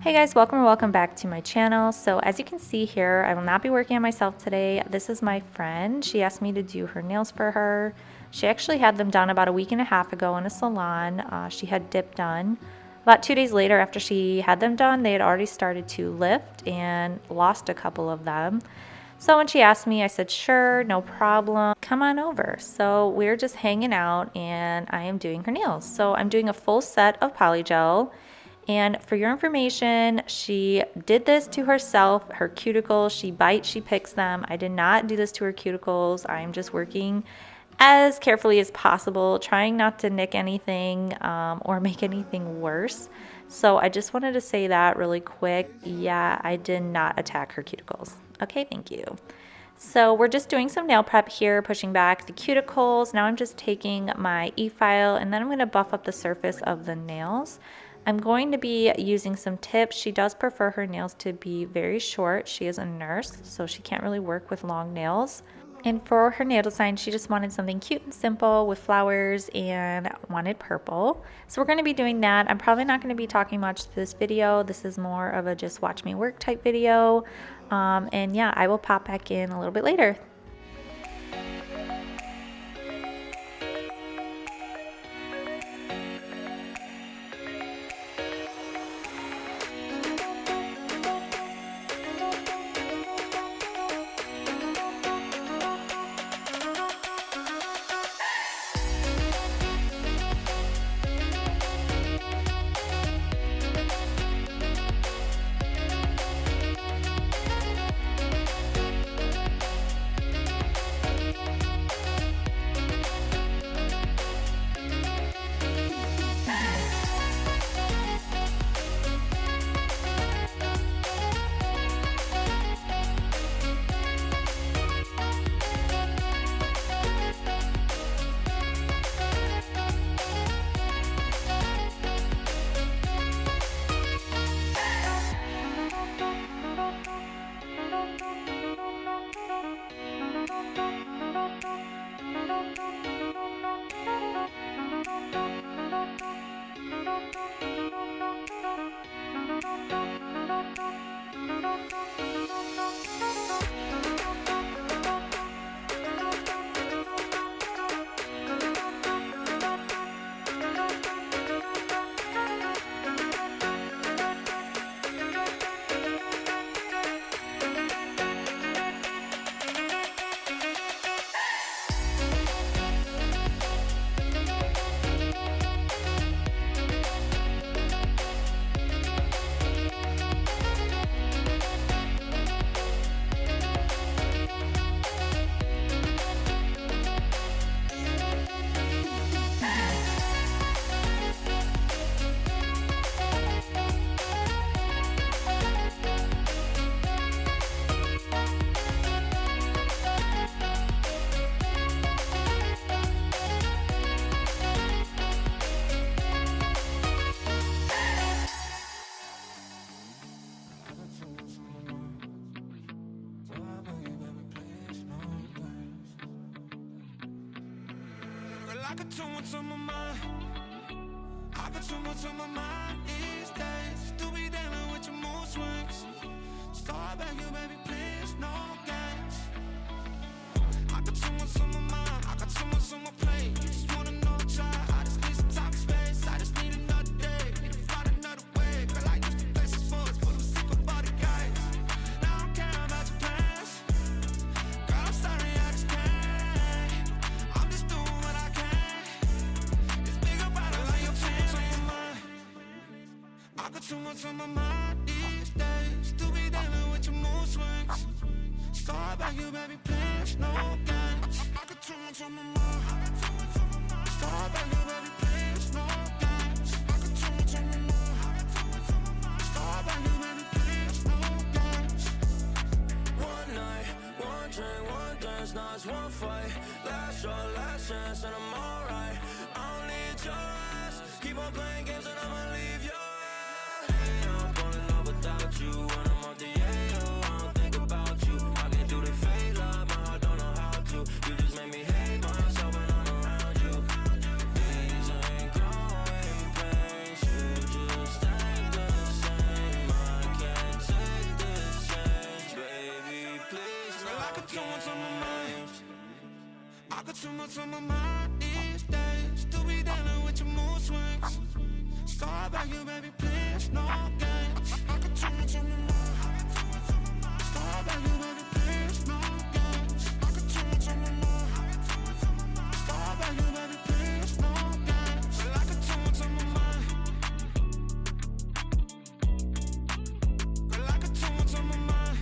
Hey guys, welcome or welcome back to my channel. So as you can see here, I will not be working on myself today. This is my friend. She asked me to do her nails for her. She actually had them done about a week and a half ago in a salon. She had dip done. About 2 days later after she had them done, they had already started to lift and lost a couple of them. So when she asked me, I said, sure, no problem. Come on over. So we're just hanging out and I am doing her nails. So I'm doing a full set of Polygel. And for your information, she did this to herself, her cuticles. She bites, she picks them. I did not do this to her cuticles. I'm just working as carefully as possible, trying not to nick anything or make anything worse. So I just wanted to say that really quick. Yeah, I did not attack her cuticles. Okay, thank you. So we're just doing some nail prep here, pushing back the cuticles. Now I'm just taking my e-file and then I'm going to buff up the surface of the nails. I'm going to be using some tips. She does prefer her nails to be very short. She is a nurse, so she can't really work with long nails. And for her nail design, she just wanted something cute and simple with flowers and wanted purple. So we're going to be doing that. I'm probably not going to be talking much to this video. This is more of a just watch me work type video. And yeah, I will pop back in a little bit later. I got too much on my mind. I got too much on my mind these days. Still be dealing with your mood swings. Start back, you baby, please, no games. I got too much on my mind. I got too much on my plate. You just wanna know a child. I just need some time and space. I just need another day. Need to find another way. Girl, I used to play some sports, but I'm sick of all the guys. Now I'm caring about your plans. Girl, I'm sorry, I just can't. I'm just doing what I can. It's big about it, like you're too much on my mind. I got too much on my mind these days. Still be dealing with your mood swings. Start back, you baby, please, no games. I got too much on my mind. Start back, you baby, please, no games. I got too much on my mind. Start back, you baby, please, no games. One night, one drink, one dance, now it's one fight. Last shot, last chance, and I'm alright. I don't need your ass. Keep on playing games and I'ma leave your ass. Hey, I'm falling love without you. When I'm off the AO, I don't think about you. I can do the fade love, my heart don't know how to. You just make me hate myself when I'm around you. These ain't growing pains, you just ain't the same. too much on my mind these days. Still be dealing with your mood swings. Sorry about you, baby, please, no games. I got too much on my mind. Sorry about you, baby, please, no games. I got too much on my mind. Sorry about you, baby, please, no games. Well, I got too much on my mind. Girl, I got too much on my mind.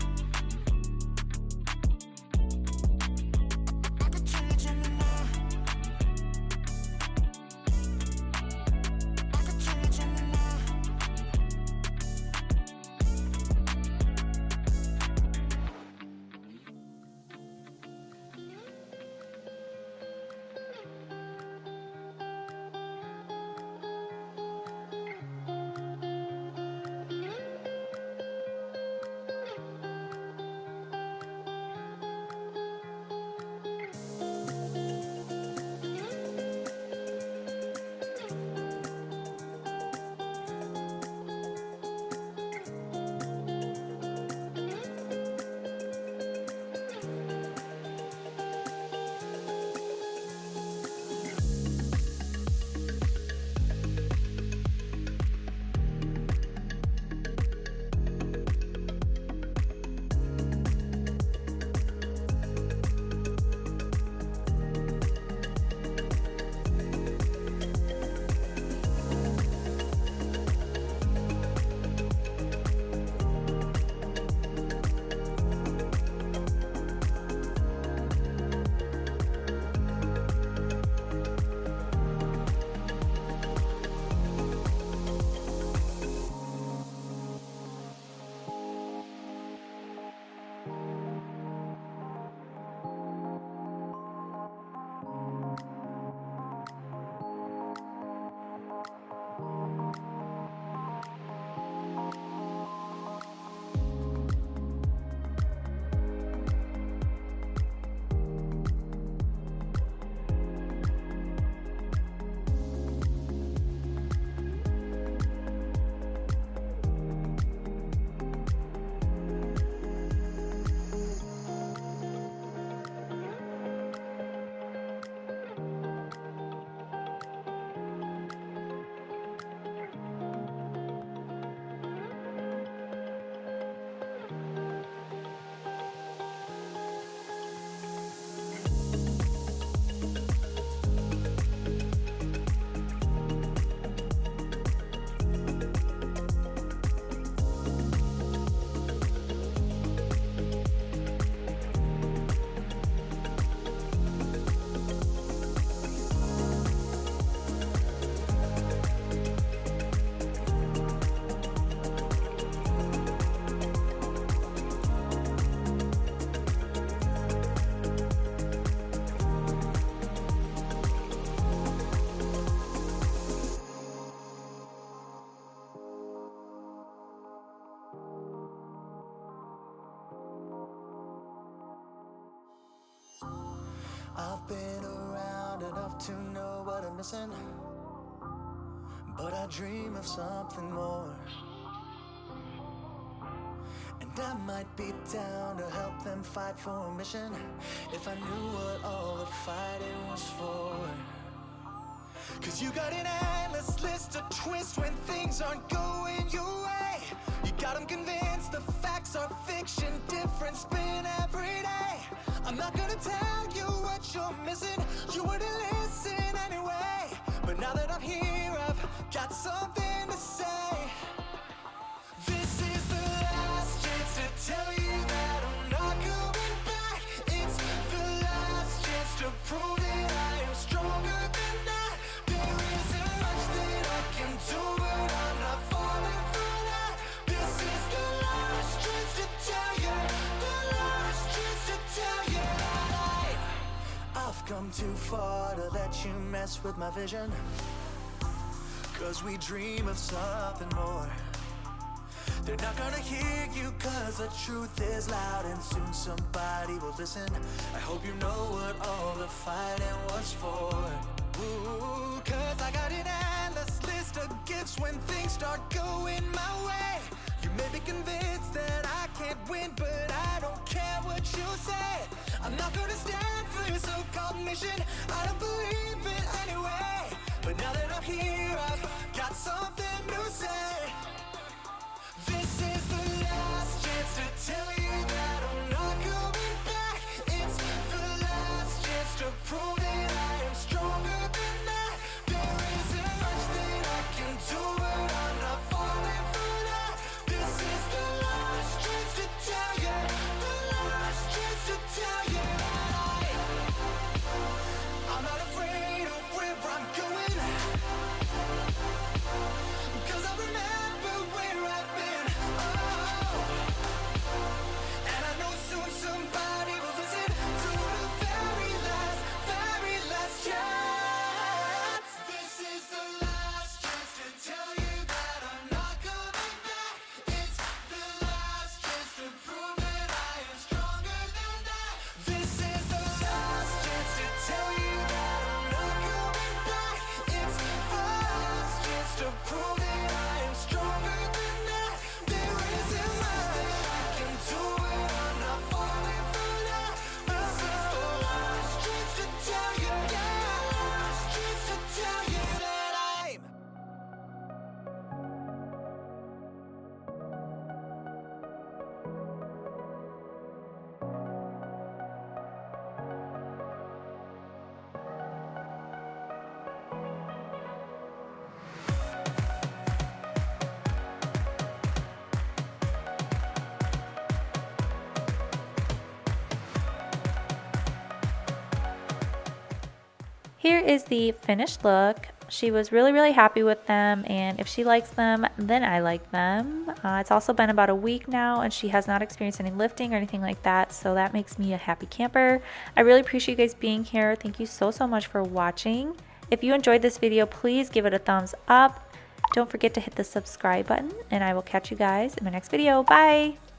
I got too much on my mind. I got too much on my mind. I've been around enough to know what I'm missing, but I dream of something more. And I might be down to help them fight for a mission, if I knew what all the fighting was for. Cause you got an endless list of twists when things aren't going your way. You got them convinced the facts are fiction, different spin every day. I'm not gonna tell you what you're missing, you wouldn't listen anyway. But now that I'm here, I've got something to say. This is the last chance to tell you that I'm not coming back. It's the last chance to prove that I am stronger than that. There isn't much that I can do, but I'm not falling for that. This is the last chance to tell you, the last chance to tell you that I've come too far to let you mess with my vision. Cause we dream of something more. They're not gonna hear you cause the truth is loud, and soon somebody will listen. I hope you know what all the fighting was for. Ooh, cause I got an endless list of gifts when things start going my way. You may be convinced that I can't win, but I don't care what you say. I'm not gonna stand for your so-called mission. I don't believe it anyway, but now that I'm here, I've got something to say. This is the last chance to tell you that I'm not coming back. It's the last chance to prove that I am stronger than that. There isn't much that I can do, but I'm not falling for that. This is the last chance to tell you, the last chance to tell you that I'm not afraid of where I'm going, 'cause I remember where I've been. Oh, and I know soon somebody will listen to the very last chance. This is the last chance to tell you that I'm not coming back. It's the last chance to prove that I am stronger than that. This is the last chance to tell you that I'm not coming back. It's the last chance to prove that I am stronger than that. There isn't much I can do, and I'm not falling for that. This is the last chance to tell you, yeah, last chance to tell you that I'm. Here is the finished look. She was really happy with them, and if she likes them, then I like them. It's also been about a week now, and she has not experienced any lifting or anything like that, so that makes me a happy camper. I really appreciate you guys being here. Thank you so much for watching. If you enjoyed this video, please give it a thumbs up. Don't forget to hit the subscribe button, and I will catch you guys in my next video. Bye!